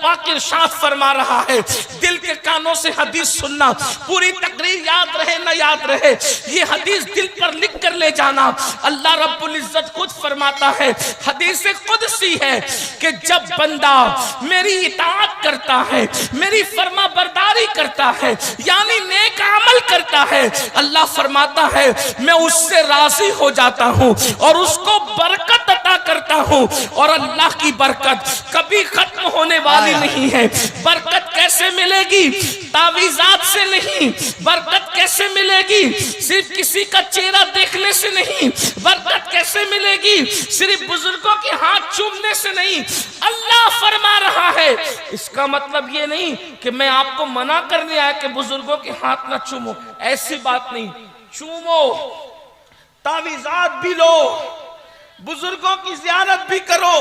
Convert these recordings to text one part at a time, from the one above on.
پاک ارشاد فرما رہا ہے، دل کے کانوں سے حدیث سننا، پوری تقریر یاد رہے نہ یاد رہے، یہ حدیث دل پر لکھ کر لے جانا۔ اللہ رب العزت خود فرماتا ہے، حدیث قدسی ہے کہ جب بندہ میری اطاعت کرتا ہے، میری فرما برداری کرتا ہے، یعنی نیک عمل کرتا ہے، اللہ فرماتا ہے میں اس سے راضی ہو جاتا ہوں اور اس کو برکت عطا کرتا ہوں۔ اور اللہ کی برکت کبھی ختم ہونے والی نہیں ہے۔ برکت کیسے ملے گی؟ تعویذات سے نہیں۔ برکت کیسے ملے گی؟ صرف کسی کا چہرہ دیکھنے سے نہیں۔ برکت کیسے ملے گی؟ صرف بزرگوں کے ہاتھ چومنے سے نہیں۔ اللہ فرما رہا ہے، اس کا مطلب یہ نہیں کہ میں آپ کو منع کرنے آیا کہ بزرگوں کے ہاتھ نہ چومو، ایسی بات نہیں۔ چومو، تعویذات بھی لو، بزرگوں کی زیارت بھی کرو،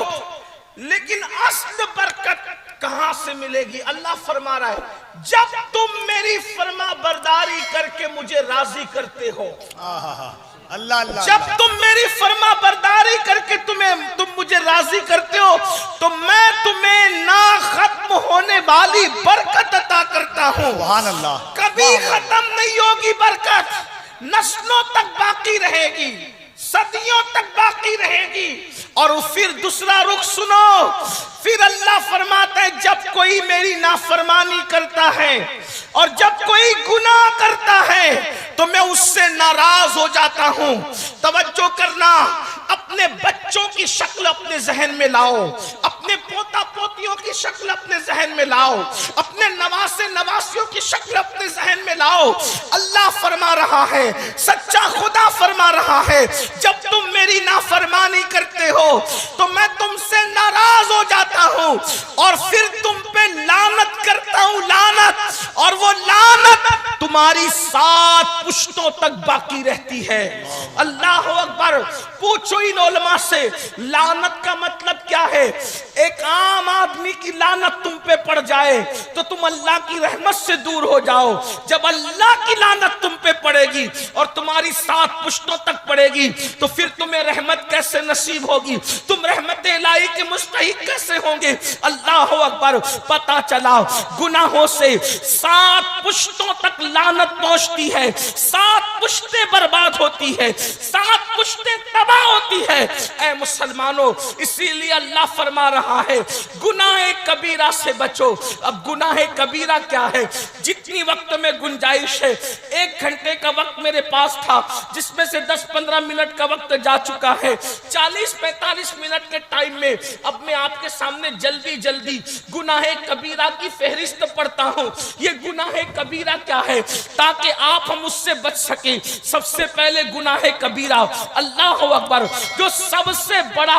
لیکن اصل برکت کہاں سے ملے گی؟ اللہ فرما رہا ہے جب تم میری فرما برداری کر کے مجھے راضی کرتے ہو، جب تم میری فرما برداری کر کے تم مجھے راضی کرتے ہو تو میں تمہیں نہ ختم ہونے والی برکت عطا کرتا ہوں۔ سبحان اللہ، کبھی ختم نہیں ہوگی برکت، نسلوں تک باقی رہے گی، صدیوں تک باقی رہے گی۔ اور پھر دوسرا رخ سنو، پھر اللہ فرماتا ہے جب کوئی میری نافرمانی کرتا ہے اور جب کوئی گناہ کرتا ہے تو میں اس سے ناراض ہو جاتا ہوں۔ توجہ کرنا، اپنے بچوں کی شکل اپنے ذہن میں لاؤ، اپنے پوتا پوتیوں کی شکل اپنے ذہن میں لاؤ، اپنے نواسے نواسیوں کی شکل اپنے ذہن میں لاؤ۔ اللہ فرما رہا ہے، سچا خدا فرما رہا ہے جب تم میری نافرمانی کرتے ہو تو میں تم سے ناراض ہو جاتا ہوں اور پھر تم پہ لعنت کرتا ہوں، لعنت، اور وہ لعنت تمہاری 7 پشتوں تک باقی رہتی ہے۔ اللہ اکبر۔ پوچھو ان علماء سے لعنت کا مطلب کیا ہے؟ ایک عام آدمی کی لعنت تم پہ پڑ جائے تو تم اللہ کی رحمت سے دور ہو جاؤ۔ جب اللہ کی لعنت تم پہ پڑے گی اور تمہاری 7 پشتوں تک پڑے گی تو پھر تمہیں رحمت کیسے نصیب ہوگی؟ تم رحمت الہی کے مستحق کیسے ہوں گے؟ اللہ اکبر۔ پتہ چلا گناہوں سے 7 پشتوں تک لعنت پہنچتی ہے، 7 پشتیں برباد ہوتی ہے، 7 پشتیں تباہ ہوتی ہے۔ اے مسلمانوں، اسی لیے اللہ فرما رہا ہے گناہ کبیرہ سے بچو۔ اب گناہ کبیرہ کیا ہے؟ جتنی وقت میں گنجائش ہے، 1 گھنٹے کا وقت میرے پاس تھا جس میں سے 10-15 منٹ کا وقت جا چکا ہے، 40-45 منٹ کے ٹائم میں اب میں آپ کے سامنے جلدی جلدی گناہ کبیرہ کی فہرست پڑھتا ہوں۔ یہ گناہ کبیرہ کیا ہے تاکہ آپ ہم اس سے بچ سکیں۔ سب سے پہلے گناہ کبیرہ، اللہ اکبر، جو سب سے بڑا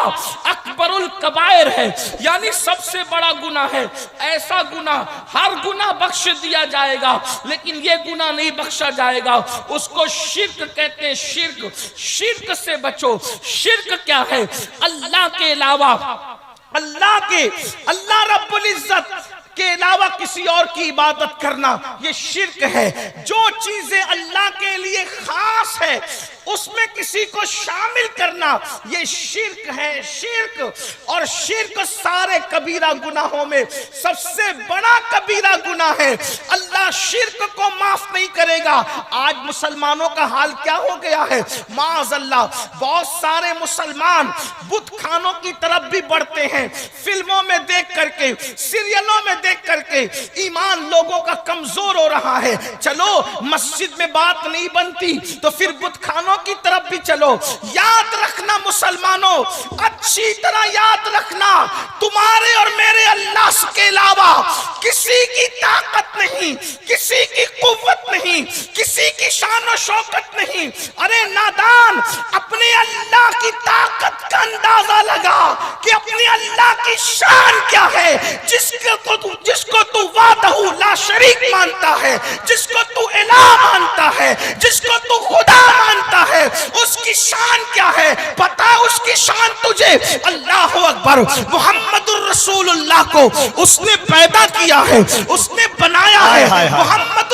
اکبر الکبائر ہے، یعنی سب سے بڑا گناہ ہے۔ ایسا گناہ، ہر گناہ بخش دیا جائے گا لیکن یہ گناہ نہیں بخشا جائے گا، اس کو شرک کہتے ہیں۔ شرک، شرک سے بچو۔ شرک کیا ہے؟ اللہ کے علاوہ، اللہ رب العزت کے علاوہ کسی اور کی عبادت کرنا، یہ شرک ہے۔ جو چیزیں اللہ کے لیے خاص ہے اس میں کسی کو شامل کرنا، یہ شرک ہے، شرک۔ اور شرک سارے کبیرہ گناہوں میں سب سے بڑا کبیرہ گناہ ہے۔ اللہ شرک کو معاف نہیں کرے گا۔ آج مسلمانوں کا حال کیا ہو گیا ہے؟ معاذ اللہ، بہت سارے مسلمان بت خانوں کی طرف بھی بڑھتے ہیں۔ فلموں میں دیکھ کر کے، سیریلوں میں دیکھ کر کے ایمان لوگوں کا کمزور ہو رہا ہے۔ چلو مسجد میں بات نہیں بنتی تو پھر بت خانوں کی طرف بھی چلو۔ یاد رکھنا مسلمانوں، اچھی طرح یاد رکھنا، تمہارے اور میرے اللہ کے علاوہ کسی کی طاقت نہیں، کسی کی قوت نہیں، کسی کی شان و شوکت نہیں۔ ارے نادان، اپنے اللہ کی طاقت کا اندازہ لگا کہ اپنے اللہ کی شان کیا ہے، جس کو تو وحدہ لا شریک مانتا ہے، جس کو تو الہ مانتا ہے، جس کو تو خدا مانتا ہے، اس کی شان کیا ہے؟ پتہ اس کی شان تجھے؟ اللہ اکبر۔ محمد الرسول اللہ کو اس نے پیدا کیا ہے، اس نے بنایا ہے۔ محمد